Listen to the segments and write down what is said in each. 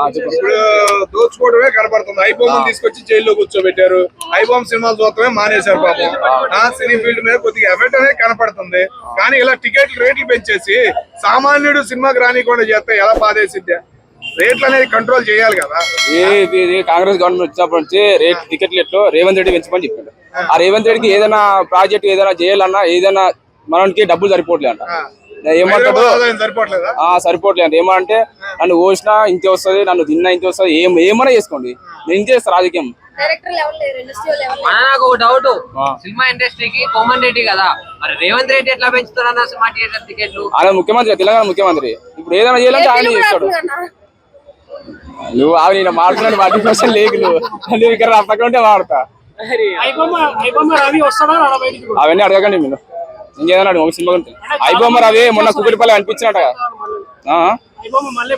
ఇప్పుడు దోచుకోవడమే కనపడుతుంది. ఐబొమ్మను తీసుకొచ్చి జైల్లో కూర్చోబెట్టారు. ఐబొమ్మ సినిమాలు చూడటమే మానేశారు పాపం. సినీ ఫీల్డ్ మీద కొద్దిగా ఎఫెక్ట్ అనేది కనపడుతుంది. కానీ ఇలా టికెట్లు రేట్లు పెంచేసి సామాన్యుడు సినిమాకి రానికుండా చేస్తే ఎలా బాధేసిద్దా? రేట్లు అనేది కంట్రోల్ చేయాలి కదా. కాంగ్రెస్ గవర్నమెంట్ వచ్చినప్పటి నుంచి టికెట్లు ఎట్లు రేవంత్ రెడ్డి పెంచమని చెప్పాడు. ఆ రేవంత్ రెడ్డికి ఏదైనా ప్రాజెక్ట్ ఏదైనా చేయాలన్నా ఏదైనా మనకి డబ్బులు సరిపోవట్లే అంట. ఏమంటాడు సరిపోవట్లే అంట. ఏమంటే నన్ను కోసినా ఇంతే వస్తుంది, నన్ను తిన్నా ఇంతే వస్తుంది, ఏమైనా చేసుకోండి నేను ఇంతే చేస్తా రాజకీయం. నాకు ఒక డౌట్, సినిమా ఇండస్ట్రీకి కోమన్ రెడ్డి కదా, మరి రేవంత్ రెడ్డి ఎట్లా పెంచుతారన్న సినిమా థియేటర్ టికెట్లు? ఆయన ముఖ్యమంత్రి, తెలంగాణ ముఖ్యమంత్రి. ఇప్పుడు ఏదైనా చేయాలంటే ఆయన చేస్తాడు. నువ్వు అవి నేను మాట్లాడు 40% లేకు నువ్వు ఇక్కడ పక్కన ఉంటే వాడతా. అవన్నీ అడగకండి మీరు. ఇంకేదన్నా అడుగు సినిమా గురించి. ఐబొమ్మ రవి మొన్న కుక్కటిపల్లి అనిపించినట్ట. ఐబొమ్మ మళ్ళీ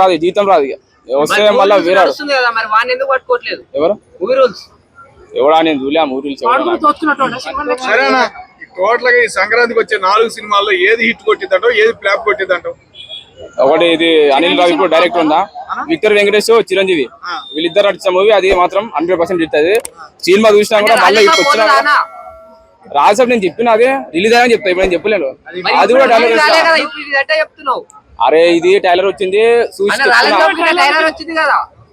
రాదు, జీతం రాదు. వస్తే మళ్ళీ వేరే ఎవరు ఎవడా నేను చూలే మూవీ సరేనా. టోటల్ గా ఈ సంక్రాంతికి వచ్చే 4 సినిమాల్లో ఏది హిట్ కొట్టిందంటో, ఏది ఫ్లాప్ కొట్టిందంటో? ఒకటి ఇది అనిల్ రావిపూడి డైరెక్టర్ ఉందా, విక్టర్ వెంకటేష్ చిరంజీవి వీళ్ళిద్దరు నడిచిన మూవీ. అది మాత్రం 100% హిట్. అది సినిమా చూసినా కూడా మళ్ళీ ఇప్పుడు వచ్చిన రాజసాబ్ నేను చెప్పిన అదే రిలీజ్ అయ్యని చెప్తా. ఇప్పుడు నేను చెప్పలేను. అది కూడా చెప్తున్నావు. అరే ఇది టైలర్ వచ్చింది చూసి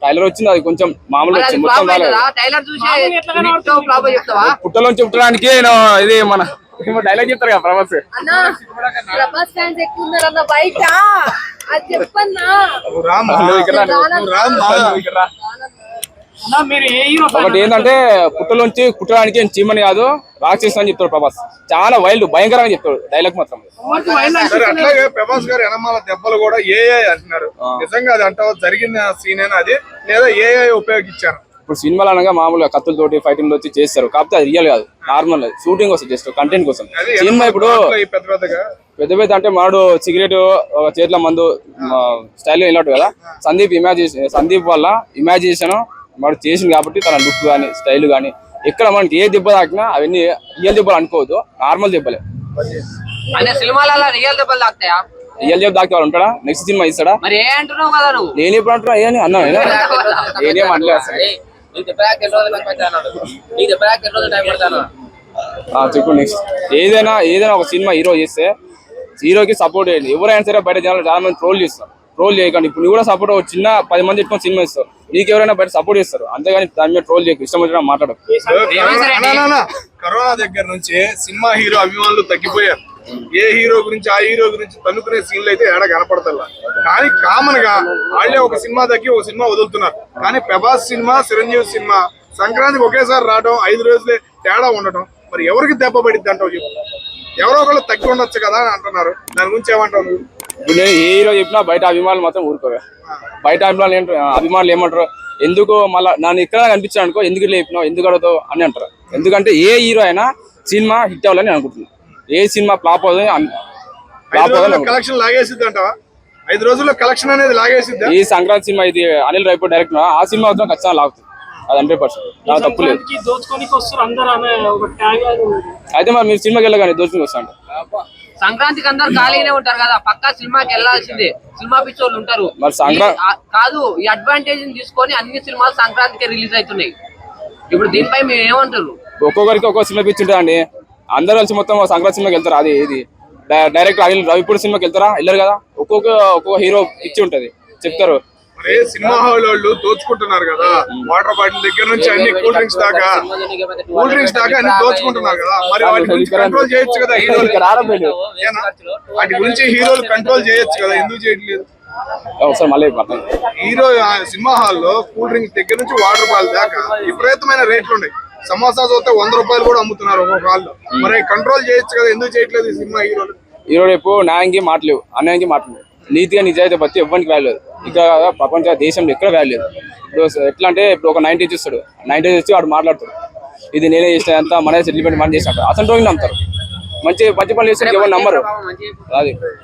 టైలర్ వచ్చింది, అది కొంచెం మామూలు వచ్చింది, మొత్తం పుట్టలోంచి పుట్టడానికి ఇది మన డైలాగ్ చెప్తారు కదా ప్రభాస్. ఒకటి ఏంటంటే పుట్టలోంచి కుట్టడానికి చీమని కాదు రాక్షసు అని చెప్తాడు ప్రభాస్. చాలా వైల్డ్ భయంకరంగా చెప్తాడు డైలాగ్ మాత్రం. అట్లాగే ప్రభాస్ గారు ఎనమాల దెబ్బలు కూడా ఏఐ అంటున్నారు. నిజంగా అది అంటావా? జరిగిన సీన్ అది లేదా ఏఐ ఉపయోగించారు? ఇప్పుడు సినిమాలు అనగా మామూలుగా కత్తులతోటి ఫైటింగ్ వచ్చి చేస్తారు, కాకపోతే అది రియల్ కాదు, నార్మల్ షూటింగ్ కోసం, జస్ట్ కంటెంట్ కోసం. సినిమా ఇప్పుడు పెద్ద పెద్ద అంటే మాడు సిగరెట్ ఒక చేతిలో మందు స్టైల్లో వెళ్ళట్టు కదా. సందీప్ వల్ల ఇమాజినేషన్ వాడు చేసింది కాబట్టి తన లుక్ కానీ స్టైల్ కానీ ఎక్కడ మనకి ఏ దెబ్బ తాకినా అవన్నీ రియల్ దెబ్బలు అనుకోవద్దు, నార్మల్ దెబ్బలే. రియల్ దెబ్బలు తాకుతాయా? రియల్ దెబ్బ తాకి వాళ్ళు ఉంటాడా? నెక్స్ట్ సినిమా ఇస్తాడా? నేను ఎప్పుడు అంటున్నా ఏ అన్నా నేనేం అనలేదు అసలు. చెప్పు నెక్స్ట్. ఏదైనా ఒక సినిమా హీరో చేస్తే హీరోకి సపోర్ట్ చేయండి. ఎవరైనా సరే బయట జనాలు చాలా మంది ట్రోల్ చేస్తారు, ట్రోల్ చేయకండి. ఇప్పుడు నువ్వు కూడా సపోర్ట్ చిన్న 10 మంది ఇట్టుకొని సినిమా ఇస్తారు, నీకు ఎవరైనా బయట సపోర్ట్ చేస్తారు, అంతేగాని దాని మీద ట్రోల్ చేయకు, ఇష్టం వచ్చినా మాట్లాడకు. కరోనా దగ్గర నుంచి సినిమా హీరో అభిమానులు తగ్గిపోయారు. ఏ హీరో గురించి ఆ హీరో గురించి తన్నుకునే సీన్లు అయితే ఏడ కనపడతల్లా. కానీ కామన్ గా వాళ్ళే ఒక సినిమా తగ్గి ఒక సినిమా వదులుతున్నారు. కానీ ప్రభాస్ సినిమా, చిరంజీవి సినిమా సంక్రాంతికి ఒకేసారి రావడం, 5 రోజులే తేడా ఉండటం, మరి ఎవరికి దెబ్బ పడిద్ది అంటావు? చెప్పు. ఎవరో ఒకళ్ళు తగ్గి ఉండొచ్చు కదా అని అంటున్నారు. దాని గురించి ఏమంటావు నువ్వు? ఇప్పుడు నేను ఏ హీరో చెప్పినా బయట అభిమానులు మాత్రం ఊరుకోవే. బయట అభిమానులు ఏమంటారు, ఎందుకు మళ్ళీ నన్ను ఇక్కడ కనిపించాను అనుకో, ఎందుకు లేపినావు, ఎందుకు అడుగుతావు అని అంటారు. ఎందుకంటే ఏ హీరో అయినా సినిమా హిట్ అవ్వాలని అనుకుంటున్నాను. ఏ సినిమా ఫ్లాప్ అవుతుంది కలెక్షన్ లాగేసిద్ది అంటావా? 5 రోజుల్లో కలెక్షన్ అనేది లాగేసిద్ది. ఈ సంక్రాంతి సినిమా ఇది అనిల్ రావిపూడి డైరెక్టర్, ఆ సినిమా మాత్రం ఖచ్చితంగా లాగుతుంది, అది 100%. తప్పు లేదు. అయితే మరి మీరు సినిమాకి వెళ్ళగానే దోచుకుని వస్తా అంటే సంక్రాంతికి అందరు ఖాళీనే ఉంటారు కదా, పక్కా సినిమాకి వెళ్ళాల్సిందే. సినిమా పిచ్చోళ్ళు ఉంటారు. మరి కాదు, ఈ అడ్వాంటేజ్ తీసుకొని అన్ని సినిమాలు సంక్రాంతికి రిలీజ్ అవుతున్నాయి. ఇప్పుడు దీనిపై మీరు ఏమంటారు? ఒక్కొక్కరికి ఒక్కొక్క సినిమా పిచ్చి ఉంటుంది అండి. అందరు కలిసి మొత్తం సంక్రాంతి సినిమాకి వెళ్తారు. అది ఇది డైరెక్ట్ అనిల్ రావిపూడి సినిమాకి వెళ్తారా? వెళ్ళరు కదా. ఒక్కొక్క హీరో పిచ్చి ఉంటది, చెప్తారు. సినిమా హాల్ వాళ్ళు దోచుకుంటున్నారు కదా, వాటర్ బాటిల్ దగ్గర నుంచి అన్ని కూల్ డ్రింక్స్ దాకా అన్ని దోచుకుంటున్నారు కదా. మరి వాటి గురించి కంట్రోల్ చేయొచ్చు కదా హీరోలు. వాటి గురించి హీరోలు కంట్రోల్ చేయొచ్చు కదా, ఎందుకు చేయట్లేదు? హీరో సినిమా హాల్లో కూల్ డ్రింక్స్ దగ్గర నుంచి వాటర్ బాటిల్ దాకా విపరీతమైన రేట్లు ఉన్నాయి. సమోసా చూస్తే 100 రూపాయలు కూడా అమ్ముతున్నారు ఒక్కొక్క హాల్లో. మరి కంట్రోల్ చేయొచ్చు కదా, ఎందుకు చేయట్లేదు ఈ సినిమా హీరోలు? రేపు న్యాయంకి మాటలేవు, అన్యాయంకి మాటలేవు, నీతిగా నిజాయితీ బట్టి ఎవరికి వాల్యూ లేదు. ఇక్కడ ప్రపంచ దేశంలో ఎక్కడ వాల్యూ లేదు. ఇప్పుడు ఎట్లా అంటే ఇప్పుడు ఒక 90 చూస్తాడు, 90 వచ్చి వాడు మాట్లాడతాడు, ఇది నేనే చేసిన అంతా మన సెటిల్మెంట్ మనం చేసినట్టు అతను రోజులు నమ్ముతారు. మంచి పనులు చేస్తే ఎవరు నమ్మరు. అది